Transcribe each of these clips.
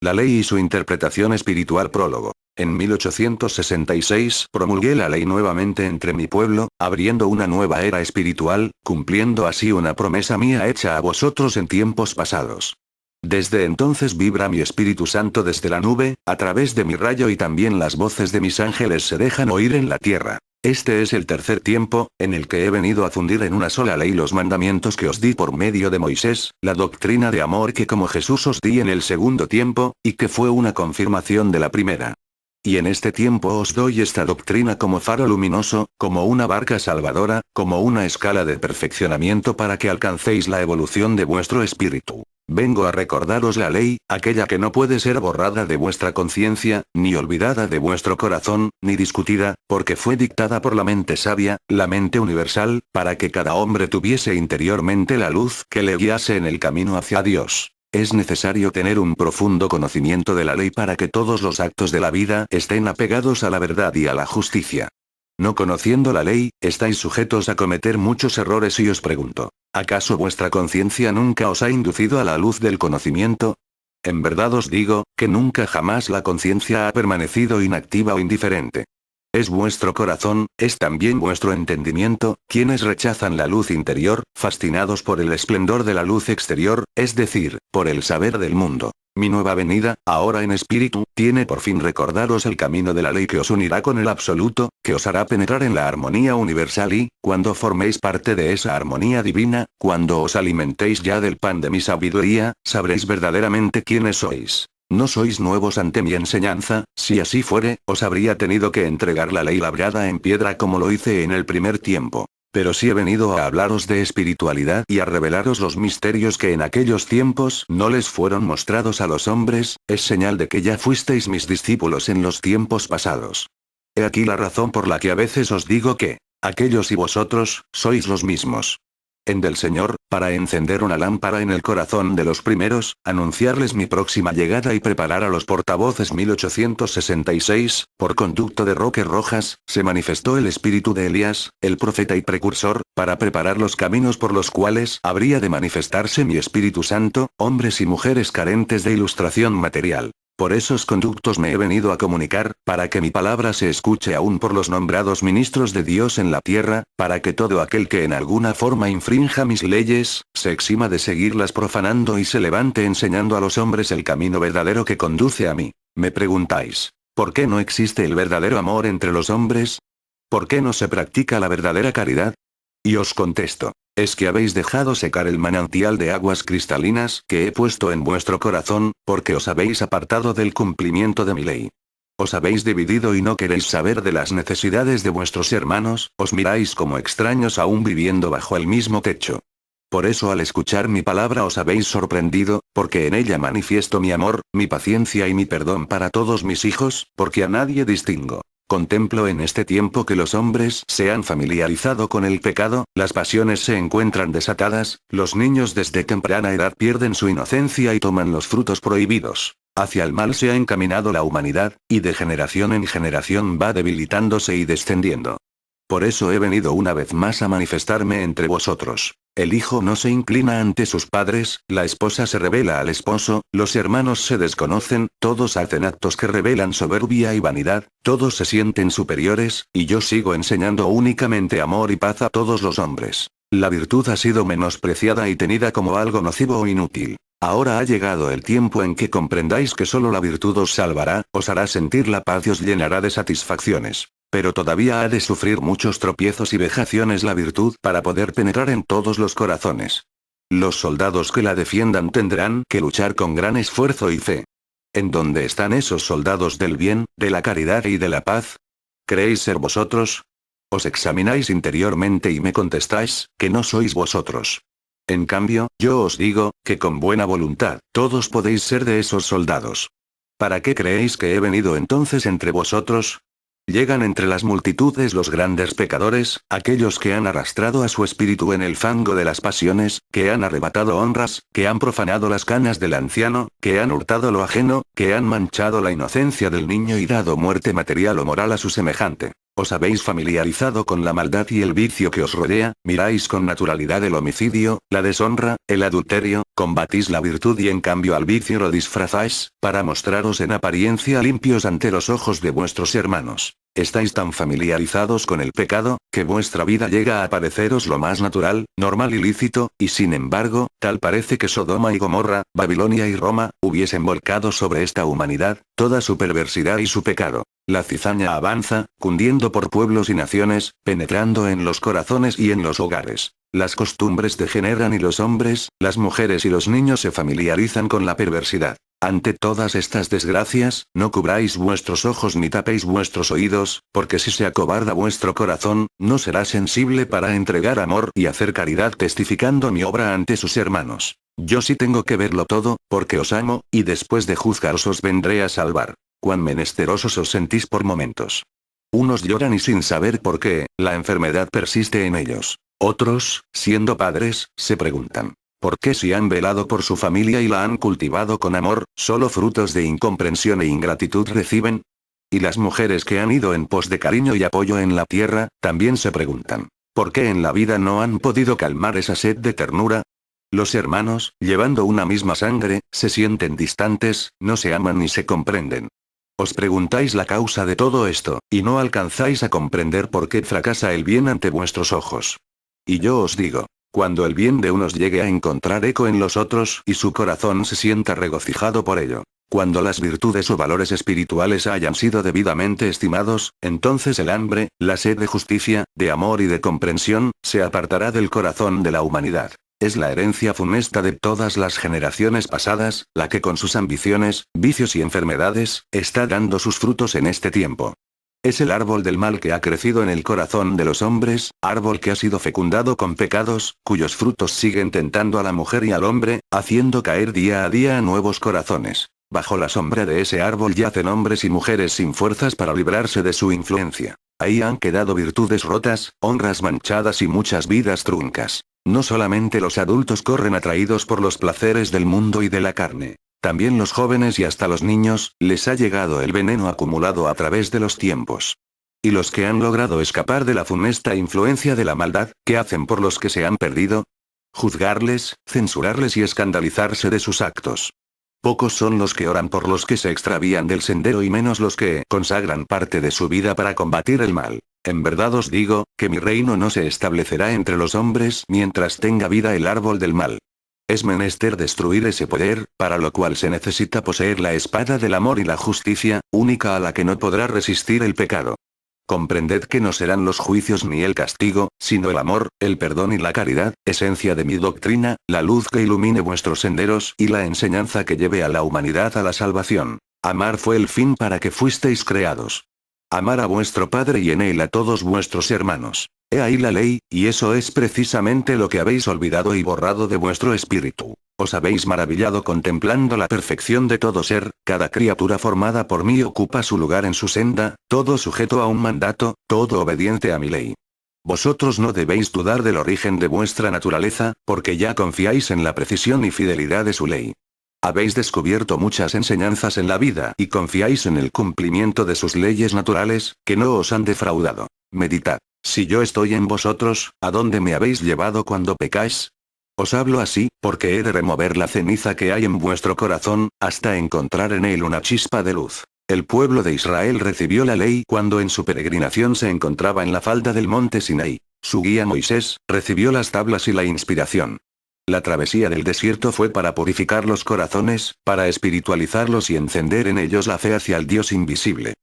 La ley y su interpretación espiritual. Prólogo. En 1866 promulgué la ley nuevamente entre mi pueblo, abriendo una nueva era espiritual, cumpliendo así una promesa mía hecha a vosotros en tiempos pasados. Desde entonces vibra mi Espíritu Santo desde la nube, a través de mi rayo, y también las voces de mis ángeles se dejan oír en la tierra. Este es el tercer tiempo, en el que he venido a fundir en una sola ley los mandamientos que os di por medio de Moisés, la doctrina de amor que como Jesús os di en el segundo tiempo, y que fue una confirmación de la primera. Y en este tiempo os doy esta doctrina como faro luminoso, como una barca salvadora, como una escala de perfeccionamiento para que alcancéis la evolución de vuestro espíritu. Vengo a recordaros la ley, aquella que no puede ser borrada de vuestra conciencia, ni olvidada de vuestro corazón, ni discutida, porque fue dictada por la mente sabia, la mente universal, para que cada hombre tuviese interiormente la luz que le guiase en el camino hacia Dios. Es necesario tener un profundo conocimiento de la ley para que todos los actos de la vida estén apegados a la verdad y a la justicia. No conociendo la ley, estáis sujetos a cometer muchos errores y os pregunto, ¿acaso vuestra conciencia nunca os ha inducido a la luz del conocimiento? En verdad os digo, que nunca jamás la conciencia ha permanecido inactiva o indiferente. Es vuestro corazón, es también vuestro entendimiento, quienes rechazan la luz interior, fascinados por el esplendor de la luz exterior, es decir, por el saber del mundo. Mi nueva venida, ahora en espíritu, tiene por fin recordaros el camino de la ley que os unirá con el absoluto, que os hará penetrar en la armonía universal y, cuando forméis parte de esa armonía divina, cuando os alimentéis ya del pan de mi sabiduría, sabréis verdaderamente quiénes sois. No sois nuevos ante mi enseñanza, si así fuere, os habría tenido que entregar la ley labrada en piedra como lo hice en el primer tiempo. Pero sí he venido a hablaros de espiritualidad y a revelaros los misterios que en aquellos tiempos no les fueron mostrados a los hombres, es señal de que ya fuisteis mis discípulos en los tiempos pasados. He aquí la razón por la que a veces os digo que, aquellos y vosotros, sois los mismos. En del Señor, para encender una lámpara en el corazón de los primeros, anunciarles mi próxima llegada y preparar a los portavoces. 1866, por conducto de Roque Rojas, se manifestó el espíritu de Elías, el profeta y precursor, para preparar los caminos por los cuales habría de manifestarse mi Espíritu Santo, hombres y mujeres carentes de ilustración material. Por esos conductos me he venido a comunicar, para que mi palabra se escuche aún por los nombrados ministros de Dios en la tierra, para que todo aquel que en alguna forma infrinja mis leyes, se exima de seguirlas profanando y se levante enseñando a los hombres el camino verdadero que conduce a mí. Me preguntáis, ¿por qué no existe el verdadero amor entre los hombres? ¿Por qué no se practica la verdadera caridad? Y os contesto, es que habéis dejado secar el manantial de aguas cristalinas que he puesto en vuestro corazón, porque os habéis apartado del cumplimiento de mi ley. Os habéis dividido y no queréis saber de las necesidades de vuestros hermanos, os miráis como extraños aún viviendo bajo el mismo techo. Por eso al escuchar mi palabra os habéis sorprendido, porque en ella manifiesto mi amor, mi paciencia y mi perdón para todos mis hijos, porque a nadie distingo. Contemplo en este tiempo que los hombres se han familiarizado con el pecado, las pasiones se encuentran desatadas, los niños desde temprana edad pierden su inocencia y toman los frutos prohibidos. Hacia el mal se ha encaminado la humanidad, y de generación en generación va debilitándose y descendiendo. Por eso he venido una vez más a manifestarme entre vosotros. El hijo no se inclina ante sus padres, la esposa se revela al esposo, los hermanos se desconocen, todos hacen actos que revelan soberbia y vanidad, todos se sienten superiores, y yo sigo enseñando únicamente amor y paz a todos los hombres. La virtud ha sido menospreciada y tenida como algo nocivo o inútil. Ahora ha llegado el tiempo en que comprendáis que solo la virtud os salvará, os hará sentir la paz y os llenará de satisfacciones. Pero todavía ha de sufrir muchos tropiezos y vejaciones la virtud para poder penetrar en todos los corazones. Los soldados que la defiendan tendrán que luchar con gran esfuerzo y fe. ¿En dónde están esos soldados del bien, de la caridad y de la paz? ¿Creéis ser vosotros? Os examináis interiormente y me contestáis, que no sois vosotros. En cambio, yo os digo, que con buena voluntad, todos podéis ser de esos soldados. ¿Para qué creéis que he venido entonces entre vosotros? Llegan entre las multitudes los grandes pecadores, aquellos que han arrastrado a su espíritu en el fango de las pasiones, que han arrebatado honras, que han profanado las canas del anciano, que han hurtado lo ajeno, que han manchado la inocencia del niño y dado muerte material o moral a su semejante. Os habéis familiarizado con la maldad y el vicio que os rodea, miráis con naturalidad el homicidio, la deshonra, el adulterio, combatís la virtud y en cambio al vicio lo disfrazáis, para mostraros en apariencia limpios ante los ojos de vuestros hermanos. Estáis tan familiarizados con el pecado, que vuestra vida llega a pareceros lo más natural, normal y lícito, y sin embargo, tal parece que Sodoma y Gomorra, Babilonia y Roma, hubiesen volcado sobre esta humanidad, toda su perversidad y su pecado. La cizaña avanza, cundiendo por pueblos y naciones, penetrando en los corazones y en los hogares. Las costumbres degeneran y los hombres, las mujeres y los niños se familiarizan con la perversidad. Ante todas estas desgracias, no cubráis vuestros ojos ni tapéis vuestros oídos, porque si se acobarda vuestro corazón, no será sensible para entregar amor y hacer caridad testificando mi obra ante sus hermanos. Yo sí tengo que verlo todo, porque os amo, y después de juzgaros os vendré a salvar. Cuán menesterosos os sentís por momentos. Unos lloran y sin saber por qué, la enfermedad persiste en ellos. Otros, siendo padres, se preguntan, ¿por qué si han velado por su familia y la han cultivado con amor, solo frutos de incomprensión e ingratitud reciben? Y las mujeres que han ido en pos de cariño y apoyo en la tierra, también se preguntan, ¿por qué en la vida no han podido calmar esa sed de ternura? Los hermanos, llevando una misma sangre, se sienten distantes, no se aman ni se comprenden. Os preguntáis la causa de todo esto, y no alcanzáis a comprender por qué fracasa el bien ante vuestros ojos. Y yo os digo, cuando el bien de unos llegue a encontrar eco en los otros y su corazón se sienta regocijado por ello, cuando las virtudes o valores espirituales hayan sido debidamente estimados, entonces el hambre, la sed de justicia, de amor y de comprensión, se apartará del corazón de la humanidad. Es la herencia funesta de todas las generaciones pasadas, la que con sus ambiciones, vicios y enfermedades, está dando sus frutos en este tiempo. Es el árbol del mal que ha crecido en el corazón de los hombres, árbol que ha sido fecundado con pecados, cuyos frutos siguen tentando a la mujer y al hombre, haciendo caer día a día a nuevos corazones. Bajo la sombra de ese árbol yacen hombres y mujeres sin fuerzas para librarse de su influencia. Ahí han quedado virtudes rotas, honras manchadas y muchas vidas truncas. No solamente los adultos corren atraídos por los placeres del mundo y de la carne. También los jóvenes y hasta los niños, les ha llegado el veneno acumulado a través de los tiempos. ¿Y los que han logrado escapar de la funesta influencia de la maldad, qué hacen por los que se han perdido? Juzgarles, censurarles y escandalizarse de sus actos. Pocos son los que oran por los que se extravían del sendero y menos los que consagran parte de su vida para combatir el mal. En verdad os digo, que mi reino no se establecerá entre los hombres mientras tenga vida el árbol del mal. Es menester destruir ese poder, para lo cual se necesita poseer la espada del amor y la justicia, única a la que no podrá resistir el pecado. Comprended que no serán los juicios ni el castigo, sino el amor, el perdón y la caridad, esencia de mi doctrina, la luz que ilumine vuestros senderos y la enseñanza que lleve a la humanidad a la salvación. Amar fue el fin para que fuisteis creados. Amar a vuestro Padre y en él a todos vuestros hermanos. He ahí la ley, y eso es precisamente lo que habéis olvidado y borrado de vuestro espíritu. Os habéis maravillado contemplando la perfección de todo ser, cada criatura formada por mí ocupa su lugar en su senda, todo sujeto a un mandato, todo obediente a mi ley. Vosotros no debéis dudar del origen de vuestra naturaleza, porque ya confiáis en la precisión y fidelidad de su ley. Habéis descubierto muchas enseñanzas en la vida y confiáis en el cumplimiento de sus leyes naturales, que no os han defraudado. Meditad. Si yo estoy en vosotros, ¿a dónde me habéis llevado cuando pecáis? Os hablo así, porque he de remover la ceniza que hay en vuestro corazón, hasta encontrar en él una chispa de luz. El pueblo de Israel recibió la ley cuando en su peregrinación se encontraba en la falda del monte Sinaí. Su guía Moisés, recibió las tablas y la inspiración. La travesía del desierto fue para purificar los corazones, para espiritualizarlos y encender en ellos la fe hacia el Dios invisible.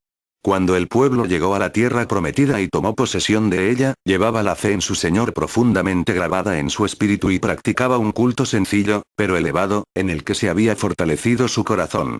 Cuando el pueblo llegó a la tierra prometida y tomó posesión de ella, llevaba la fe en su Señor profundamente grabada en su espíritu y practicaba un culto sencillo, pero elevado, en el que se había fortalecido su corazón.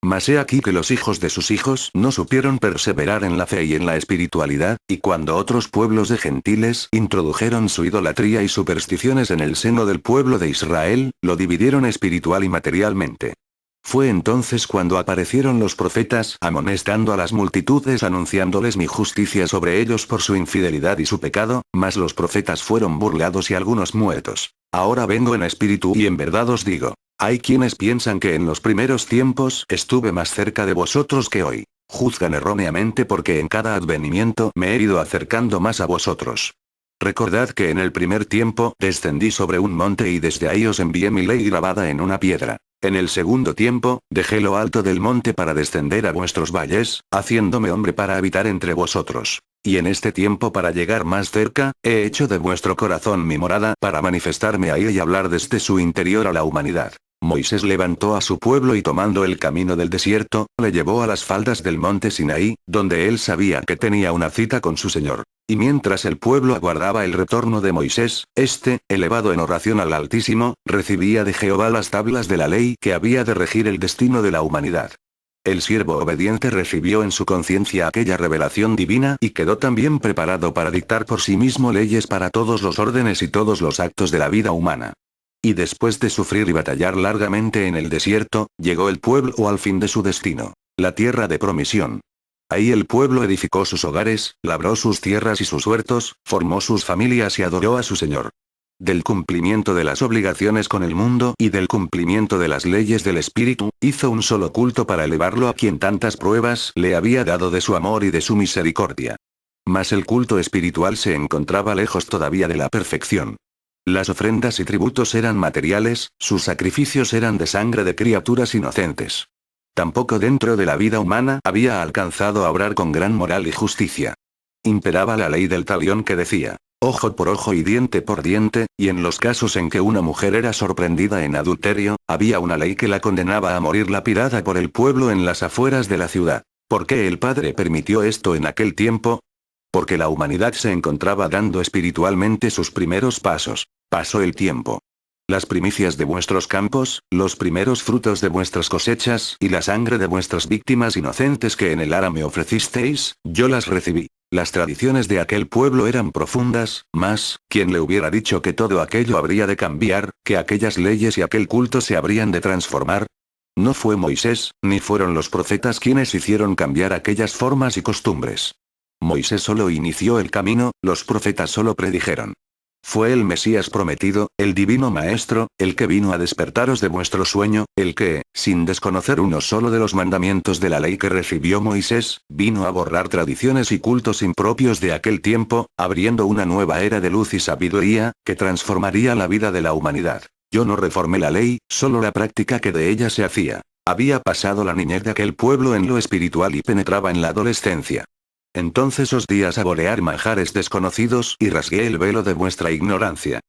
Mas he aquí que los hijos de sus hijos no supieron perseverar en la fe y en la espiritualidad, y cuando otros pueblos de gentiles introdujeron su idolatría y supersticiones en el seno del pueblo de Israel, lo dividieron espiritual y materialmente. Fue entonces cuando aparecieron los profetas amonestando a las multitudes anunciándoles mi justicia sobre ellos por su infidelidad y su pecado, mas los profetas fueron burlados y algunos muertos. Ahora vengo en espíritu y en verdad os digo. Hay quienes piensan que en los primeros tiempos estuve más cerca de vosotros que hoy. Juzgan erróneamente porque en cada advenimiento me he ido acercando más a vosotros. Recordad que en el primer tiempo descendí sobre un monte y desde ahí os envié mi ley grabada en una piedra. En el segundo tiempo, dejé lo alto del monte para descender a vuestros valles, haciéndome hombre para habitar entre vosotros. Y en este tiempo para llegar más cerca, he hecho de vuestro corazón mi morada para manifestarme ahí y hablar desde su interior a la humanidad. Moisés levantó a su pueblo y tomando el camino del desierto, le llevó a las faldas del monte Sinaí, donde él sabía que tenía una cita con su Señor. Y mientras el pueblo aguardaba el retorno de Moisés, elevado en oración al Altísimo, recibía de Jehová las tablas de la ley que había de regir el destino de la humanidad. El siervo obediente recibió en su conciencia aquella revelación divina y quedó también preparado para dictar por sí mismo leyes para todos los órdenes y todos los actos de la vida humana. Y después de sufrir y batallar largamente en el desierto, llegó el pueblo al fin de su destino, la tierra de promisión. Ahí el pueblo edificó sus hogares, labró sus tierras y sus huertos, formó sus familias y adoró a su Señor. Del cumplimiento de las obligaciones con el mundo y del cumplimiento de las leyes del Espíritu, hizo un solo culto para elevarlo a quien tantas pruebas le había dado de su amor y de su misericordia. Mas el culto espiritual se encontraba lejos todavía de la perfección. Las ofrendas y tributos eran materiales, sus sacrificios eran de sangre de criaturas inocentes. Tampoco dentro de la vida humana había alcanzado a obrar con gran moral y justicia. Imperaba la ley del talión que decía, ojo por ojo y diente por diente, y en los casos en que una mujer era sorprendida en adulterio, había una ley que la condenaba a morir lapidada por el pueblo en las afueras de la ciudad. ¿Por qué el Padre permitió esto en aquel tiempo? Porque la humanidad se encontraba dando espiritualmente sus primeros pasos. Pasó el tiempo. Las primicias de vuestros campos, los primeros frutos de vuestras cosechas y la sangre de vuestras víctimas inocentes que en el ara me ofrecisteis, yo las recibí. Las tradiciones de aquel pueblo eran profundas, mas, ¿quién le hubiera dicho que todo aquello habría de cambiar, que aquellas leyes y aquel culto se habrían de transformar? No fue Moisés, ni fueron los profetas quienes hicieron cambiar aquellas formas y costumbres. Moisés solo inició el camino, los profetas solo predijeron. Fue el Mesías prometido, el divino Maestro, el que vino a despertaros de vuestro sueño, el que, sin desconocer uno solo de los mandamientos de la ley que recibió Moisés, vino a borrar tradiciones y cultos impropios de aquel tiempo, abriendo una nueva era de luz y sabiduría, que transformaría la vida de la humanidad. Yo no reformé la ley, solo la práctica que de ella se hacía. Había pasado la niñez de aquel pueblo en lo espiritual y penetraba en la adolescencia. Entonces os di a saborear manjares desconocidos y rasgué el velo de vuestra ignorancia.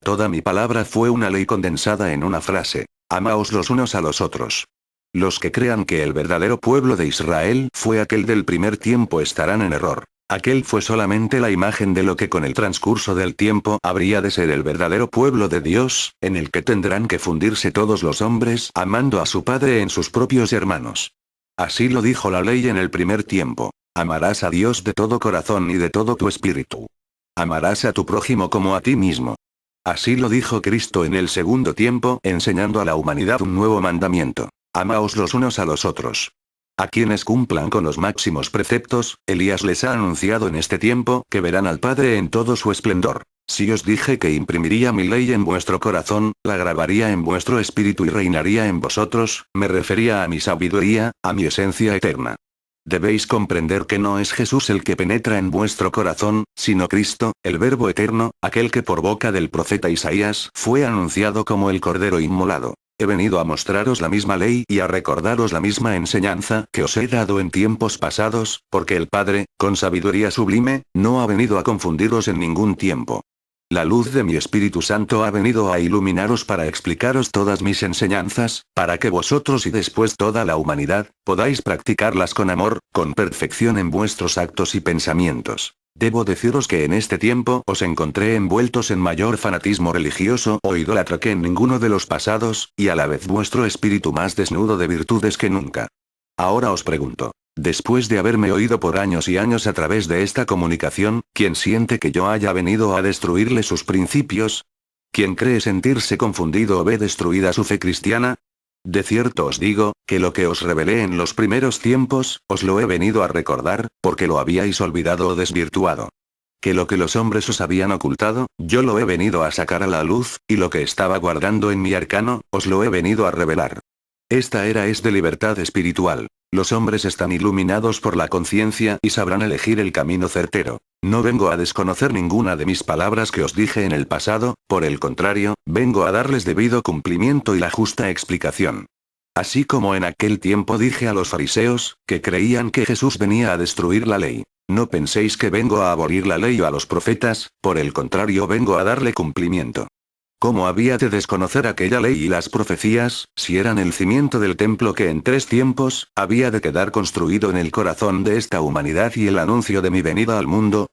Toda mi palabra fue una ley condensada en una frase. Amaos los unos a los otros. Los que crean que el verdadero pueblo de Israel fue aquel del primer tiempo estarán en error. Aquel fue solamente la imagen de lo que con el transcurso del tiempo habría de ser el verdadero pueblo de Dios, en el que tendrán que fundirse todos los hombres amando a su Padre en sus propios hermanos. Así lo dijo la ley en el primer tiempo. Amarás a Dios de todo corazón y de todo tu espíritu. Amarás a tu prójimo como a ti mismo. Así lo dijo Cristo en el segundo tiempo, enseñando a la humanidad un nuevo mandamiento. Amaos los unos a los otros. A quienes cumplan con los máximos preceptos, Elías les ha anunciado en este tiempo que verán al Padre en todo su esplendor. Si os dije que imprimiría mi ley en vuestro corazón, la grabaría en vuestro espíritu y reinaría en vosotros, me refería a mi sabiduría, a mi esencia eterna. Debéis comprender que no es Jesús el que penetra en vuestro corazón, sino Cristo, el Verbo eterno, aquel que por boca del profeta Isaías fue anunciado como el Cordero inmolado. He venido a mostraros la misma ley y a recordaros la misma enseñanza que os he dado en tiempos pasados, porque el Padre, con sabiduría sublime, no ha venido a confundiros en ningún tiempo. La luz de mi Espíritu Santo ha venido a iluminaros para explicaros todas mis enseñanzas, para que vosotros y después toda la humanidad, podáis practicarlas con amor, con perfección en vuestros actos y pensamientos. Debo deciros que en este tiempo os encontré envueltos en mayor fanatismo religioso o idólatra que en ninguno de los pasados, y a la vez vuestro espíritu más desnudo de virtudes que nunca. Ahora os pregunto. Después de haberme oído por años y años a través de esta comunicación, ¿quién siente que yo haya venido a destruirle sus principios? ¿Quién cree sentirse confundido o ve destruida su fe cristiana? De cierto os digo, que lo que os revelé en los primeros tiempos, os lo he venido a recordar, porque lo habíais olvidado o desvirtuado. Que lo que los hombres os habían ocultado, yo lo he venido a sacar a la luz, y lo que estaba guardando en mi arcano, os lo he venido a revelar. Esta era es de libertad espiritual. Los hombres están iluminados por la conciencia y sabrán elegir el camino certero. No vengo a desconocer ninguna de mis palabras que os dije en el pasado, por el contrario, vengo a darles debido cumplimiento y la justa explicación. Así como en aquel tiempo dije a los fariseos, que creían que Jesús venía a destruir la ley. No penséis que vengo a abolir la ley o a los profetas, por el contrario vengo a darle cumplimiento. ¿Cómo había de desconocer aquella ley y las profecías, si eran el cimiento del templo que en 3 tiempos, había de quedar construido en el corazón de esta humanidad y el anuncio de mi venida al mundo?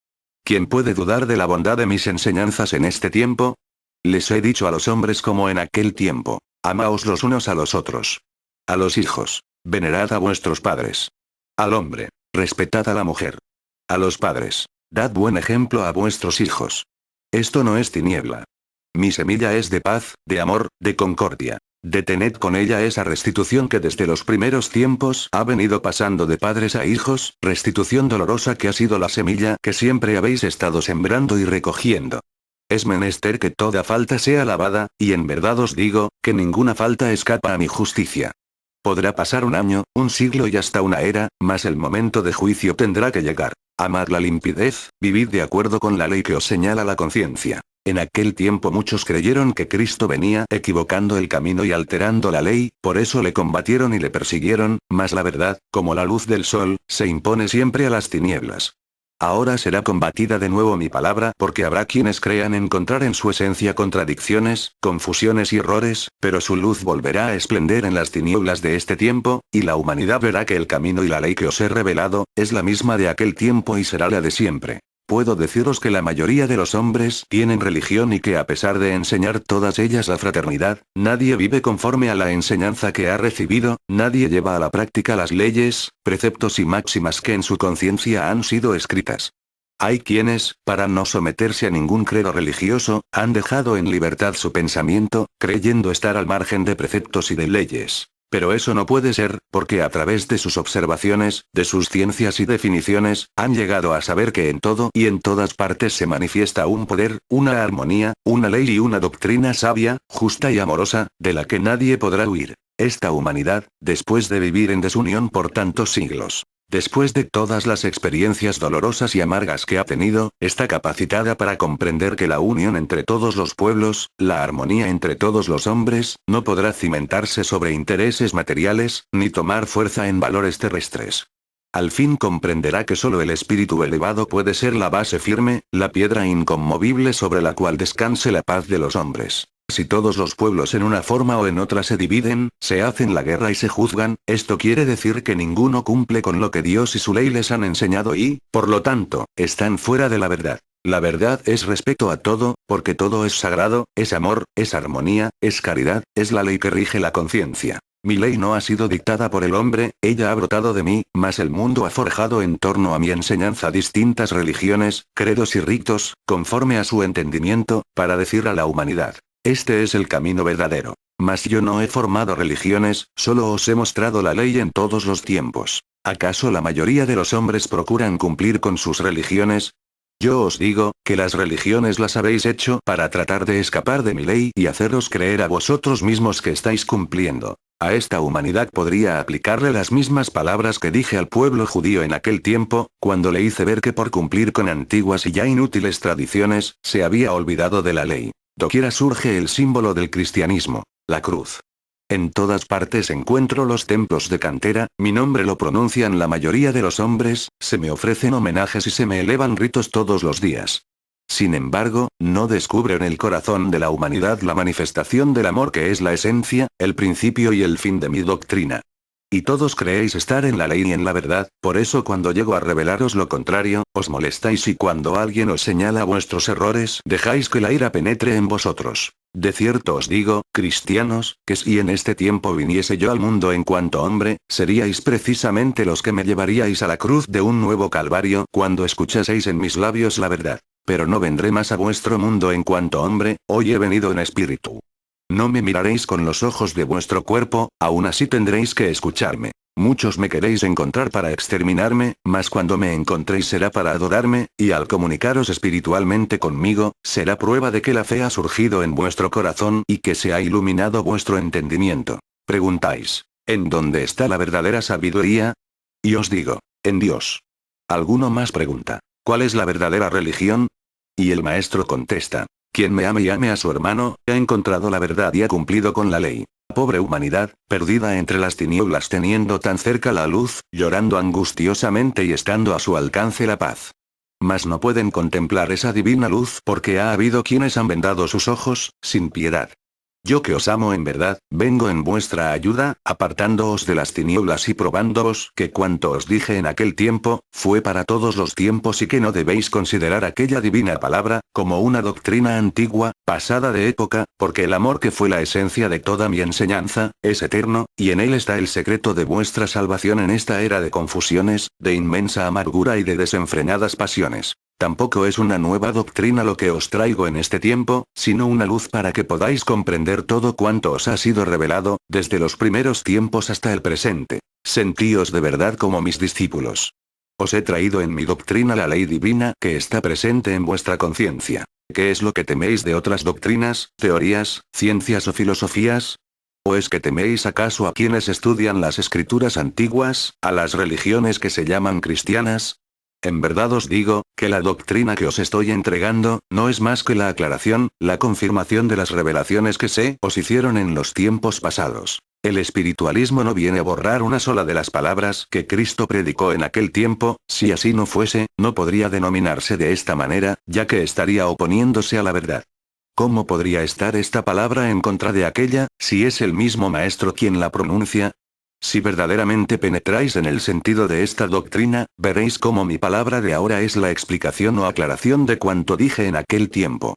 ¿Quién puede dudar de la bondad de mis enseñanzas en este tiempo? Les he dicho a los hombres como en aquel tiempo, amaos los unos a los otros. A los hijos, venerad a vuestros padres. Al hombre, respetad a la mujer. A los padres, dad buen ejemplo a vuestros hijos. Esto no es tiniebla. Mi semilla es de paz, de amor, de concordia. Detened con ella esa restitución que desde los primeros tiempos ha venido pasando de padres a hijos, restitución dolorosa que ha sido la semilla que siempre habéis estado sembrando y recogiendo. Es menester que toda falta sea lavada, y en verdad os digo, que ninguna falta escapa a mi justicia. Podrá pasar un año, un siglo y hasta una era, mas el momento de juicio tendrá que llegar. Amad la limpidez, vivid de acuerdo con la ley que os señala la conciencia. En aquel tiempo muchos creyeron que Cristo venía equivocando el camino y alterando la ley, por eso le combatieron y le persiguieron, mas la verdad, como la luz del sol, se impone siempre a las tinieblas. Ahora será combatida de nuevo mi palabra porque habrá quienes crean encontrar en su esencia contradicciones, confusiones y errores, pero su luz volverá a esplender en las tinieblas de este tiempo, y la humanidad verá que el camino y la ley que os he revelado, es la misma de aquel tiempo y será la de siempre. Puedo deciros que la mayoría de los hombres tienen religión y que a pesar de enseñar todas ellas la fraternidad, nadie vive conforme a la enseñanza que ha recibido, nadie lleva a la práctica las leyes, preceptos y máximas que en su conciencia han sido escritas. Hay quienes, para no someterse a ningún credo religioso, han dejado en libertad su pensamiento, creyendo estar al margen de preceptos y de leyes. Pero eso no puede ser, porque a través de sus observaciones, de sus ciencias y definiciones, han llegado a saber que en todo y en todas partes se manifiesta un poder, una armonía, una ley y una doctrina sabia, justa y amorosa, de la que nadie podrá huir. Esta humanidad, después de vivir en desunión por tantos siglos, después de todas las experiencias dolorosas y amargas que ha tenido, está capacitada para comprender que la unión entre todos los pueblos, la armonía entre todos los hombres, no podrá cimentarse sobre intereses materiales, ni tomar fuerza en valores terrestres. Al fin comprenderá que solo el espíritu elevado puede ser la base firme, la piedra inconmovible sobre la cual descanse la paz de los hombres. Si todos los pueblos en una forma o en otra se dividen, se hacen la guerra y se juzgan, esto quiere decir que ninguno cumple con lo que Dios y su ley les han enseñado y, por lo tanto, están fuera de la verdad. La verdad es respeto a todo, porque todo es sagrado, es amor, es armonía, es caridad, es la ley que rige la conciencia. Mi ley no ha sido dictada por el hombre, ella ha brotado de mí, mas el mundo ha forjado en torno a mi enseñanza distintas religiones, credos y ritos, conforme a su entendimiento, para decir a la humanidad: este es el camino verdadero. Mas yo no he formado religiones, solo os he mostrado la ley en todos los tiempos. ¿Acaso la mayoría de los hombres procuran cumplir con sus religiones? Yo os digo, que las religiones las habéis hecho para tratar de escapar de mi ley y haceros creer a vosotros mismos que estáis cumpliendo. A esta humanidad podría aplicarle las mismas palabras que dije al pueblo judío en aquel tiempo, cuando le hice ver que por cumplir con antiguas y ya inútiles tradiciones, se había olvidado de la ley. Doquiera surge el símbolo del cristianismo, la cruz. En todas partes encuentro los templos de cantera, mi nombre lo pronuncian la mayoría de los hombres, se me ofrecen homenajes y se me elevan ritos todos los días. Sin embargo, no descubro en el corazón de la humanidad la manifestación del amor que es la esencia, el principio y el fin de mi doctrina. Y todos creéis estar en la ley y en la verdad, por eso cuando llego a revelaros lo contrario, os molestáis y cuando alguien os señala vuestros errores, dejáis que la ira penetre en vosotros. De cierto os digo, cristianos, que si en este tiempo viniese yo al mundo en cuanto hombre, seríais precisamente los que me llevaríais a la cruz de un nuevo calvario cuando escuchaseis en mis labios la verdad. Pero no vendré más a vuestro mundo en cuanto hombre, hoy he venido en espíritu. No me miraréis con los ojos de vuestro cuerpo, aún así tendréis que escucharme. Muchos me queréis encontrar para exterminarme, mas cuando me encontréis será para adorarme, y al comunicaros espiritualmente conmigo, será prueba de que la fe ha surgido en vuestro corazón y que se ha iluminado vuestro entendimiento. Preguntáis: ¿En dónde está la verdadera sabiduría? Y os digo, en Dios. Alguno más pregunta, ¿cuál es la verdadera religión? Y el maestro contesta, quien me ame y ame a su hermano, ha encontrado la verdad y ha cumplido con la ley. Pobre humanidad, perdida entre las tinieblas teniendo tan cerca la luz, llorando angustiosamente y estando a su alcance la paz. Mas no pueden contemplar esa divina luz porque ha habido quienes han vendado sus ojos, sin piedad. Yo que os amo en verdad, vengo en vuestra ayuda, apartándoos de las tinieblas y probándoos que cuanto os dije en aquel tiempo, fue para todos los tiempos y que no debéis considerar aquella divina palabra, como una doctrina antigua, pasada de época, porque el amor que fue la esencia de toda mi enseñanza, es eterno, y en él está el secreto de vuestra salvación en esta era de confusiones, de inmensa amargura y de desenfrenadas pasiones. Tampoco es una nueva doctrina lo que os traigo en este tiempo, sino una luz para que podáis comprender todo cuanto os ha sido revelado, desde los primeros tiempos hasta el presente. Sentíos de verdad como mis discípulos. Os he traído en mi doctrina la ley divina que está presente en vuestra conciencia. ¿Qué es lo que teméis de otras doctrinas, teorías, ciencias o filosofías? ¿O es que teméis acaso a quienes estudian las escrituras antiguas, a las religiones que se llaman cristianas? En verdad os digo, que la doctrina que os estoy entregando, no es más que la aclaración, la confirmación de las revelaciones que se os hicieron en los tiempos pasados. El espiritualismo no viene a borrar una sola de las palabras que Cristo predicó en aquel tiempo, si así no fuese, no podría denominarse de esta manera, ya que estaría oponiéndose a la verdad. ¿Cómo podría estar esta palabra en contra de aquella, si es el mismo Maestro quien la pronuncia? Si verdaderamente penetráis en el sentido de esta doctrina, veréis cómo mi palabra de ahora es la explicación o aclaración de cuanto dije en aquel tiempo.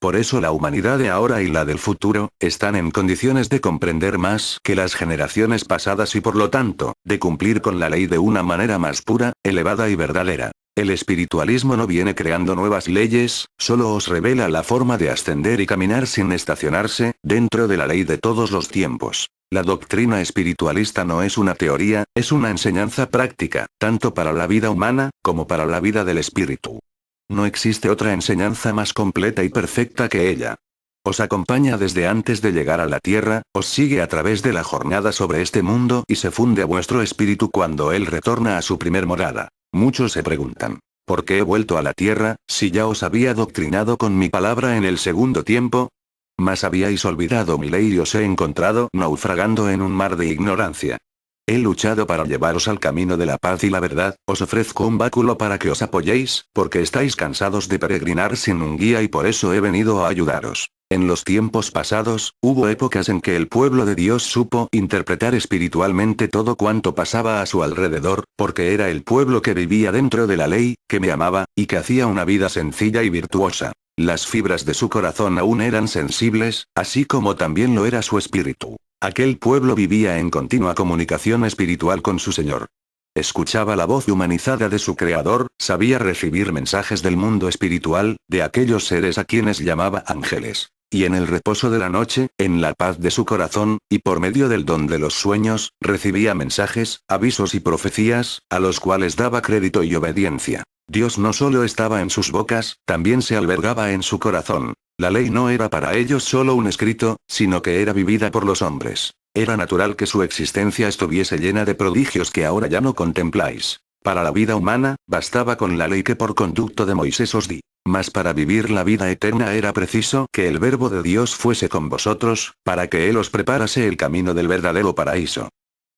Por eso la humanidad de ahora y la del futuro, están en condiciones de comprender más que las generaciones pasadas y por lo tanto, de cumplir con la ley de una manera más pura, elevada y verdadera. El espiritualismo no viene creando nuevas leyes, solo os revela la forma de ascender y caminar sin estacionarse, dentro de la ley de todos los tiempos. La doctrina espiritualista no es una teoría, es una enseñanza práctica, tanto para la vida humana, como para la vida del espíritu. No existe otra enseñanza más completa y perfecta que ella. Os acompaña desde antes de llegar a la tierra, os sigue a través de la jornada sobre este mundo y se funde a vuestro espíritu cuando él retorna a su primer morada. Muchos se preguntan, ¿por qué he vuelto a la tierra, si ya os había doctrinado con mi palabra en el segundo tiempo? Mas habíais olvidado mi ley y os he encontrado naufragando en un mar de ignorancia. He luchado para llevaros al camino de la paz y la verdad, os ofrezco un báculo para que os apoyéis, porque estáis cansados de peregrinar sin un guía y por eso he venido a ayudaros. En los tiempos pasados, hubo épocas en que el pueblo de Dios supo interpretar espiritualmente todo cuanto pasaba a su alrededor, porque era el pueblo que vivía dentro de la ley, que me amaba, y que hacía una vida sencilla y virtuosa. Las fibras de su corazón aún eran sensibles, así como también lo era su espíritu. Aquel pueblo vivía en continua comunicación espiritual con su Señor. Escuchaba la voz humanizada de su Creador, sabía recibir mensajes del mundo espiritual, de aquellos seres a quienes llamaba ángeles. Y en el reposo de la noche, en la paz de su corazón, y por medio del don de los sueños, recibía mensajes, avisos y profecías, a los cuales daba crédito y obediencia. Dios no solo estaba en sus bocas, también se albergaba en su corazón. La ley no era para ellos solo un escrito, sino que era vivida por los hombres. Era natural que su existencia estuviese llena de prodigios que ahora ya no contempláis. Para la vida humana, bastaba con la ley que por conducto de Moisés os di. Mas para vivir la vida eterna era preciso que el Verbo de Dios fuese con vosotros, para que Él os preparase el camino del verdadero paraíso.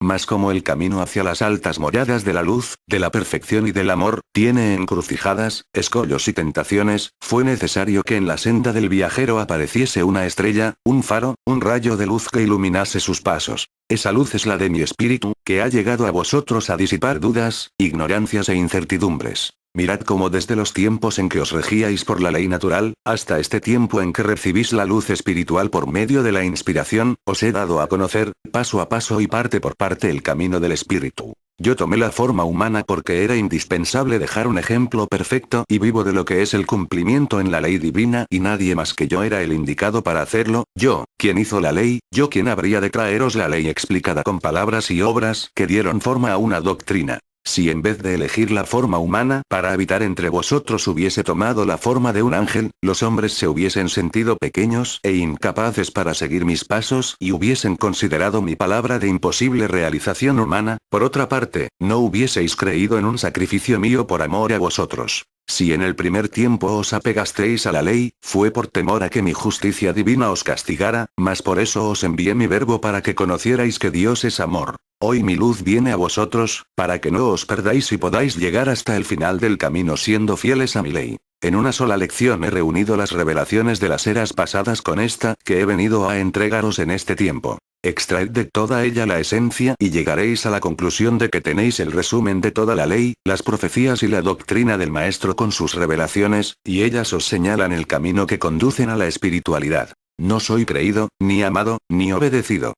Mas como el camino hacia las altas moradas de la luz, de la perfección y del amor, tiene encrucijadas, escollos y tentaciones, fue necesario que en la senda del viajero apareciese una estrella, un faro, un rayo de luz que iluminase sus pasos. Esa luz es la de mi espíritu, que ha llegado a vosotros a disipar dudas, ignorancias e incertidumbres. Mirad cómo desde los tiempos en que os regíais por la ley natural, hasta este tiempo en que recibís la luz espiritual por medio de la inspiración, os he dado a conocer, paso a paso y parte por parte el camino del espíritu. Yo tomé la forma humana porque era indispensable dejar un ejemplo perfecto y vivo de lo que es el cumplimiento en la ley divina y nadie más que yo era el indicado para hacerlo, yo, quien hizo la ley, yo quien habría de traeros la ley explicada con palabras y obras que dieron forma a una doctrina. Si en vez de elegir la forma humana para habitar entre vosotros hubiese tomado la forma de un ángel, los hombres se hubiesen sentido pequeños e incapaces para seguir mis pasos y hubiesen considerado mi palabra de imposible realización humana. Por otra parte, no hubieseis creído en un sacrificio mío por amor a vosotros. Si en el primer tiempo os apegasteis a la ley, fue por temor a que mi justicia divina os castigara, mas por eso os envié mi verbo para que conocierais que Dios es amor. Hoy mi luz viene a vosotros, para que no os perdáis y podáis llegar hasta el final del camino siendo fieles a mi ley. En una sola lección he reunido las revelaciones de las eras pasadas con esta que he venido a entregaros en este tiempo. Extraed de toda ella la esencia y llegaréis a la conclusión de que tenéis el resumen de toda la ley, las profecías y la doctrina del Maestro con sus revelaciones, y ellas os señalan el camino que conducen a la espiritualidad. No soy creído, ni amado, ni obedecido.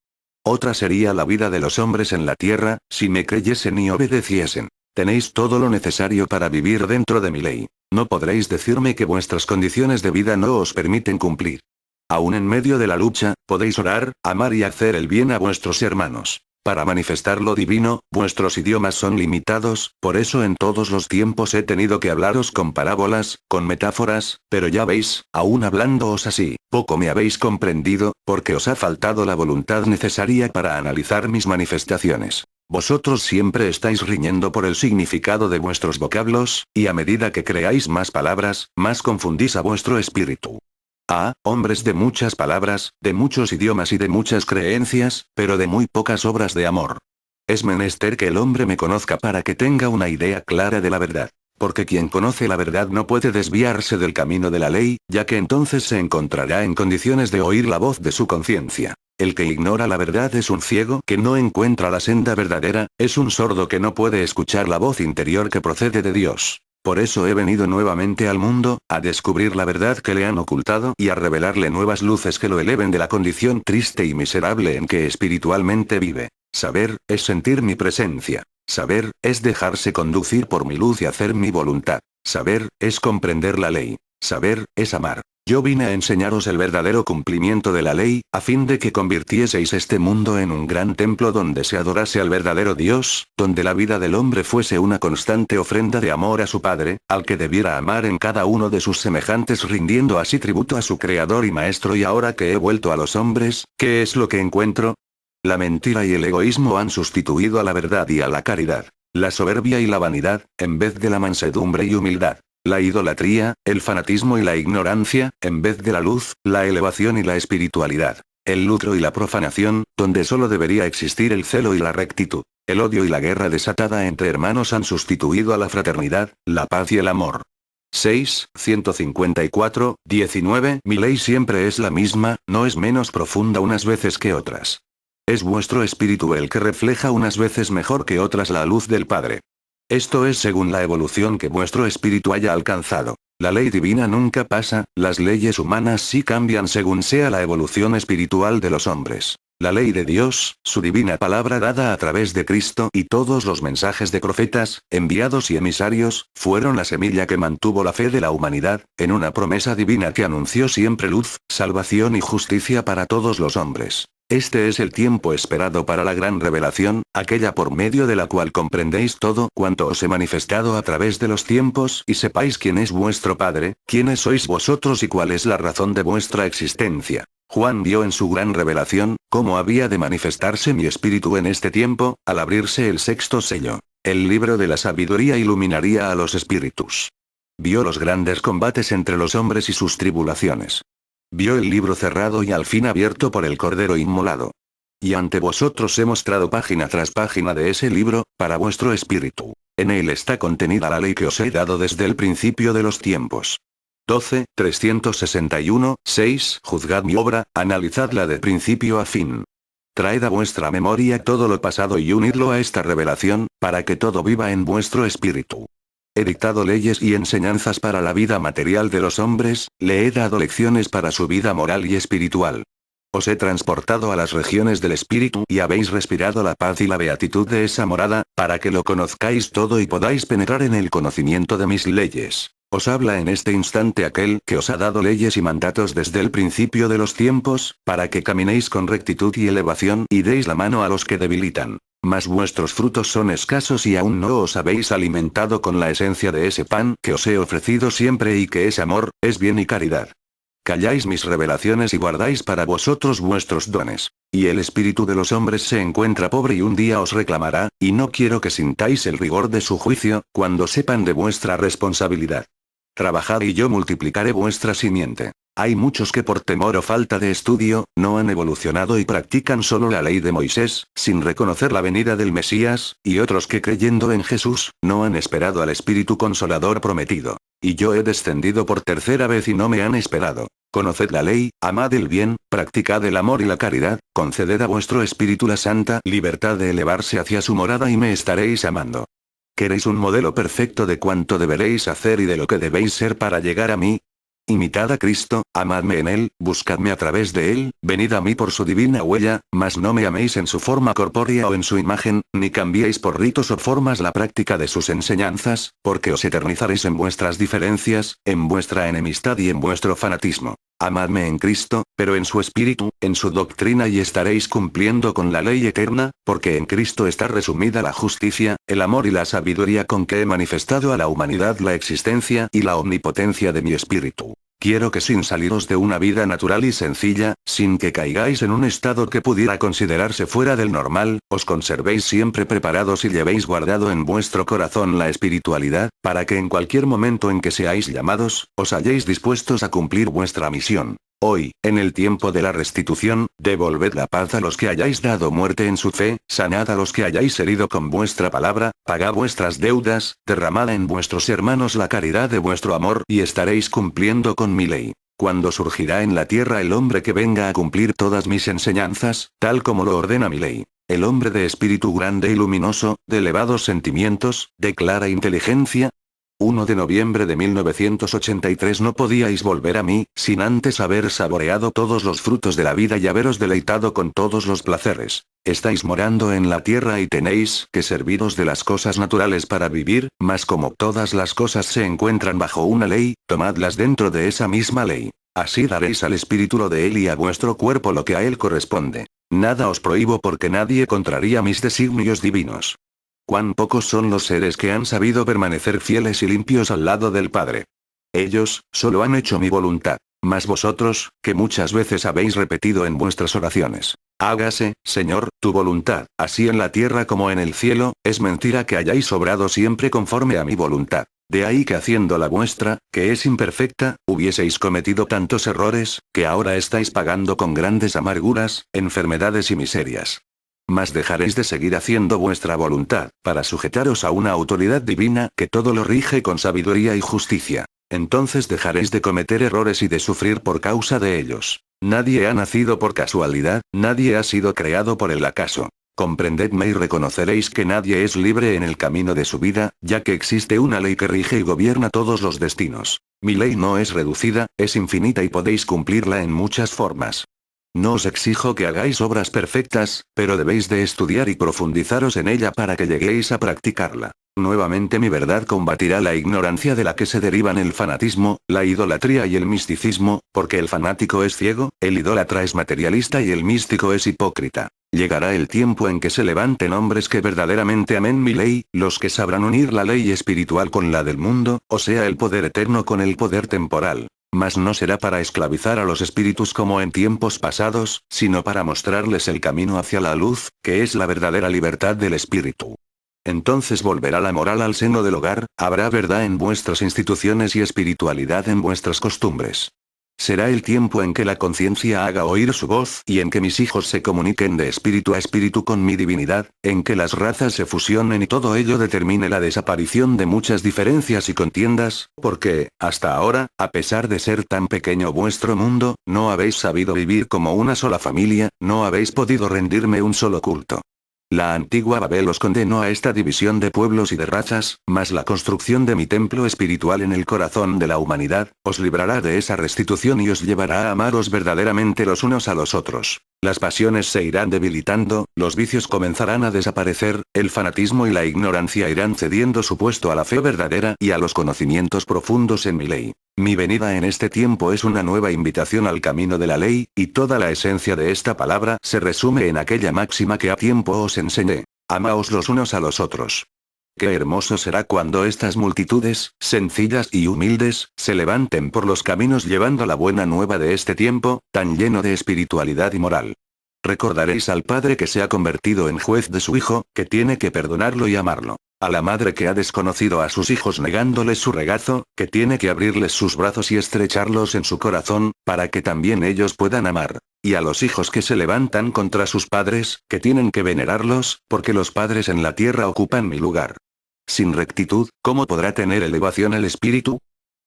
Otra sería la vida de los hombres en la tierra, si me creyesen y obedeciesen. Tenéis todo lo necesario para vivir dentro de mi ley. No podréis decirme que vuestras condiciones de vida no os permiten cumplir. Aún en medio de la lucha, podéis orar, amar y hacer el bien a vuestros hermanos. Para manifestar lo divino, vuestros idiomas son limitados, por eso en todos los tiempos he tenido que hablaros con parábolas, con metáforas, pero ya veis, aún hablándoos así, poco me habéis comprendido, porque os ha faltado la voluntad necesaria para analizar mis manifestaciones. Vosotros siempre estáis riñendo por el significado de vuestros vocablos, y a medida que creáis más palabras, más confundís a vuestro espíritu. Hombres de muchas palabras, de muchos idiomas y de muchas creencias, pero de muy pocas obras de amor. Es menester que el hombre me conozca para que tenga una idea clara de la verdad. Porque quien conoce la verdad no puede desviarse del camino de la ley, ya que entonces se encontrará en condiciones de oír la voz de su conciencia. El que ignora la verdad es un ciego que no encuentra la senda verdadera, es un sordo que no puede escuchar la voz interior que procede de Dios. Por eso he venido nuevamente al mundo, a descubrir la verdad que le han ocultado y a revelarle nuevas luces que lo eleven de la condición triste y miserable en que espiritualmente vive. Saber, es sentir mi presencia. Saber, es dejarse conducir por mi luz y hacer mi voluntad. Saber, es comprender la ley. Saber, es amar. Yo vine a enseñaros el verdadero cumplimiento de la ley, a fin de que convirtieseis este mundo en un gran templo donde se adorase al verdadero Dios, donde la vida del hombre fuese una constante ofrenda de amor a su Padre, al que debiera amar en cada uno de sus semejantes rindiendo así tributo a su Creador y Maestro. Y ahora que he vuelto a los hombres, ¿qué es lo que encuentro? La mentira y el egoísmo han sustituido a la verdad y a la caridad. La soberbia y la vanidad, en vez de la mansedumbre y humildad. La idolatría, el fanatismo y la ignorancia, en vez de la luz, la elevación y la espiritualidad. El lucro y la profanación, donde solo debería existir el celo y la rectitud. El odio y la guerra desatada entre hermanos han sustituido a la fraternidad, la paz y el amor. 19. Mi ley siempre es la misma, no es menos profunda unas veces que otras. Es vuestro espíritu el que refleja unas veces mejor que otras la luz del Padre. Esto es según la evolución que vuestro espíritu haya alcanzado. La ley divina nunca pasa, las leyes humanas sí cambian según sea la evolución espiritual de los hombres. La ley de Dios, su divina palabra dada a través de Cristo y todos los mensajes de profetas, enviados y emisarios, fueron la semilla que mantuvo la fe de la humanidad, en una promesa divina que anunció siempre luz, salvación y justicia para todos los hombres. Este es el tiempo esperado para la gran revelación, aquella por medio de la cual comprendéis todo cuanto os he manifestado a través de los tiempos y sepáis quién es vuestro Padre, quiénes sois vosotros y cuál es la razón de vuestra existencia. Juan vio en su gran revelación, cómo había de manifestarse mi espíritu en este tiempo, al abrirse el sexto sello. El libro de la sabiduría iluminaría a los espíritus. Vio los grandes combates entre los hombres y sus tribulaciones. Vio el libro cerrado y al fin abierto por el Cordero inmolado. Y ante vosotros he mostrado página tras página de ese libro, para vuestro espíritu. En él está contenida la ley que os he dado desde el principio de los tiempos. 6. Juzgad mi obra, analizadla de principio a fin. Traed a vuestra memoria todo lo pasado y unidlo a esta revelación, para que todo viva en vuestro espíritu. He dictado leyes y enseñanzas para la vida material de los hombres, le he dado lecciones para su vida moral y espiritual. Os he transportado a las regiones del espíritu y habéis respirado la paz y la beatitud de esa morada, para que lo conozcáis todo y podáis penetrar en el conocimiento de mis leyes. Os habla en este instante aquel que os ha dado leyes y mandatos desde el principio de los tiempos, para que caminéis con rectitud y elevación y deis la mano a los que debilitan. mas vuestros frutos son escasos y aún no os habéis alimentado con la esencia de ese pan que os he ofrecido siempre y que es amor, es bien y caridad. Calláis mis revelaciones y guardáis para vosotros vuestros dones. Y el espíritu de los hombres se encuentra pobre y un día os reclamará, y no quiero que sintáis el rigor de su juicio, cuando sepan de vuestra responsabilidad. Trabajad y yo multiplicaré vuestra simiente. Hay muchos que por temor o falta de estudio, no han evolucionado y practican solo la ley de Moisés, sin reconocer la venida del Mesías, y otros que creyendo en Jesús, no han esperado al Espíritu Consolador prometido. Y yo he descendido por tercera vez y no me han esperado. Conoced la ley, amad el bien, practicad el amor y la caridad, conceded a vuestro espíritu la santa libertad de elevarse hacia su morada y me estaréis amando. ¿Queréis un modelo perfecto de cuánto deberéis hacer y de lo que debéis ser para llegar a mí? Imitad a Cristo, amadme en Él, buscadme a través de Él, venid a mí por su divina huella, mas no me améis en su forma corpórea o en su imagen, ni cambiéis por ritos o formas la práctica de sus enseñanzas, porque os eternizaréis en vuestras diferencias, en vuestra enemistad y en vuestro fanatismo. Amadme en Cristo, pero en su espíritu, en su doctrina y estaréis cumpliendo con la ley eterna, porque en Cristo está resumida la justicia, el amor y la sabiduría con que he manifestado a la humanidad la existencia y la omnipotencia de mi espíritu. Quiero que sin saliros de una vida natural y sencilla, sin que caigáis en un estado que pudiera considerarse fuera del normal, os conservéis siempre preparados y llevéis guardado en vuestro corazón la espiritualidad, para que en cualquier momento en que seáis llamados, os halléis dispuestos a cumplir vuestra misión. Hoy, en el tiempo de la restitución, devolved la paz a los que hayáis dado muerte en su fe, sanad a los que hayáis herido con vuestra palabra, pagad vuestras deudas, derramad en vuestros hermanos la caridad de vuestro amor y estaréis cumpliendo con mi ley. Cuando surgirá en la tierra el hombre que venga a cumplir todas mis enseñanzas, tal como lo ordena mi ley. El hombre de espíritu grande y luminoso, de elevados sentimientos, de clara inteligencia. 1 de noviembre de 1983 no podíais volver a mí, sin antes haber saboreado todos los frutos de la vida y haberos deleitado con todos los placeres. Estáis morando en la tierra y tenéis que serviros de las cosas naturales para vivir, mas como todas las cosas se encuentran bajo una ley, tomadlas dentro de esa misma ley. Así daréis al espíritu lo de él y a vuestro cuerpo lo que a él corresponde. Nada os prohíbo porque nadie contraría mis designios divinos. Cuán pocos son los seres que han sabido permanecer fieles y limpios al lado del Padre. Ellos, solo han hecho mi voluntad. Mas vosotros, que muchas veces habéis repetido en vuestras oraciones: hágase, Señor, tu voluntad, así en la tierra como en el cielo, es mentira que hayáis obrado siempre conforme a mi voluntad. De ahí que haciendo la vuestra, que es imperfecta, hubieseis cometido tantos errores, que ahora estáis pagando con grandes amarguras, enfermedades y miserias. Mas dejaréis de seguir haciendo vuestra voluntad, para sujetaros a una autoridad divina que todo lo rige con sabiduría y justicia. Entonces dejaréis de cometer errores y de sufrir por causa de ellos. Nadie ha nacido por casualidad, nadie ha sido creado por el acaso. Comprendedme y reconoceréis que nadie es libre en el camino de su vida, ya que existe una ley que rige y gobierna todos los destinos. Mi ley no es reducida, es infinita y podéis cumplirla en muchas formas. No os exijo que hagáis obras perfectas, pero debéis de estudiar y profundizaros en ella para que lleguéis a practicarla. Nuevamente mi verdad combatirá la ignorancia de la que se derivan el fanatismo, la idolatría y el misticismo, porque el fanático es ciego, el idólatra es materialista y el místico es hipócrita. Llegará el tiempo en que se levanten hombres que verdaderamente amen mi ley, los que sabrán unir la ley espiritual con la del mundo, o sea el poder eterno con el poder temporal. Mas no será para esclavizar a los espíritus como en tiempos pasados, sino para mostrarles el camino hacia la luz, que es la verdadera libertad del espíritu. Entonces volverá la moral al seno del hogar, habrá verdad en vuestras instituciones y espiritualidad en vuestras costumbres. Será el tiempo en que la conciencia haga oír su voz y en que mis hijos se comuniquen de espíritu a espíritu con mi divinidad, en que las razas se fusionen y todo ello determine la desaparición de muchas diferencias y contiendas, porque, hasta ahora, a pesar de ser tan pequeño vuestro mundo, no habéis sabido vivir como una sola familia, no habéis podido rendirme un solo culto. La antigua Babel os condenó a esta división de pueblos y de razas, mas la construcción de mi templo espiritual en el corazón de la humanidad, os librará de esa restitución y os llevará a amaros verdaderamente los unos a los otros. Las pasiones se irán debilitando, los vicios comenzarán a desaparecer, el fanatismo y la ignorancia irán cediendo su puesto a la fe verdadera y a los conocimientos profundos en mi ley. Mi venida en este tiempo es una nueva invitación al camino de la ley, y toda la esencia de esta palabra se resume en aquella máxima que a tiempo os enseñé. Amaos los unos a los otros. Qué hermoso será cuando estas multitudes, sencillas y humildes, se levanten por los caminos llevando la buena nueva de este tiempo, tan lleno de espiritualidad y moral. Recordaréis al padre que se ha convertido en juez de su hijo, que tiene que perdonarlo y amarlo. A la madre que ha desconocido a sus hijos negándoles su regazo, que tiene que abrirles sus brazos y estrecharlos en su corazón, para que también ellos puedan amar. Y a los hijos que se levantan contra sus padres, que tienen que venerarlos, porque los padres en la tierra ocupan mi lugar. Sin rectitud, ¿cómo podrá tener elevación el espíritu?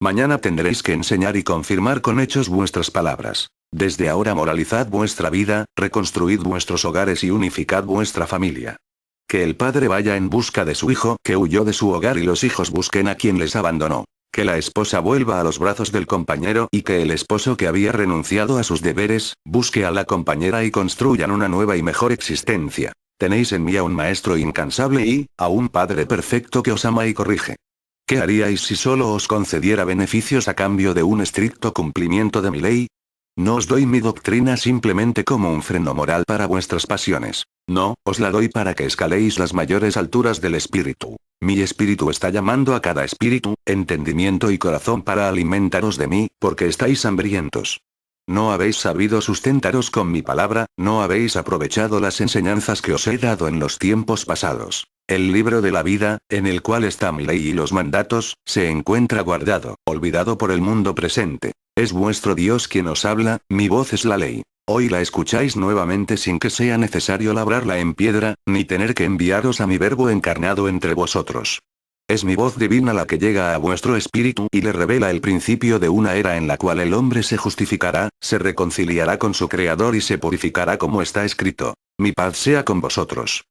Mañana tendréis que enseñar y confirmar con hechos vuestras palabras. Desde ahora moralizad vuestra vida, reconstruid vuestros hogares y unificad vuestra familia. Que el padre vaya en busca de su hijo que huyó de su hogar y los hijos busquen a quien les abandonó. Que la esposa vuelva a los brazos del compañero y que el esposo que había renunciado a sus deberes, busque a la compañera y construyan una nueva y mejor existencia. Tenéis en mí a un maestro incansable y, a un padre perfecto que os ama y corrige. ¿Qué haríais si solo os concediera beneficios a cambio de un estricto cumplimiento de mi ley? No os doy mi doctrina simplemente como un freno moral para vuestras pasiones. No, os la doy para que escaléis las mayores alturas del espíritu. Mi espíritu está llamando a cada espíritu, entendimiento y corazón para alimentaros de mí, porque estáis hambrientos. No habéis sabido sustentaros con mi palabra, no habéis aprovechado las enseñanzas que os he dado en los tiempos pasados. El libro de la vida, en el cual está mi ley y los mandatos, se encuentra guardado, olvidado por el mundo presente. Es vuestro Dios quien os habla, mi voz es la ley. Hoy la escucháis nuevamente sin que sea necesario labrarla en piedra, ni tener que enviaros a mi verbo encarnado entre vosotros. Es mi voz divina la que llega a vuestro espíritu y le revela el principio de una era en la cual el hombre se justificará, se reconciliará con su Creador y se purificará como está escrito. Mi paz sea con vosotros.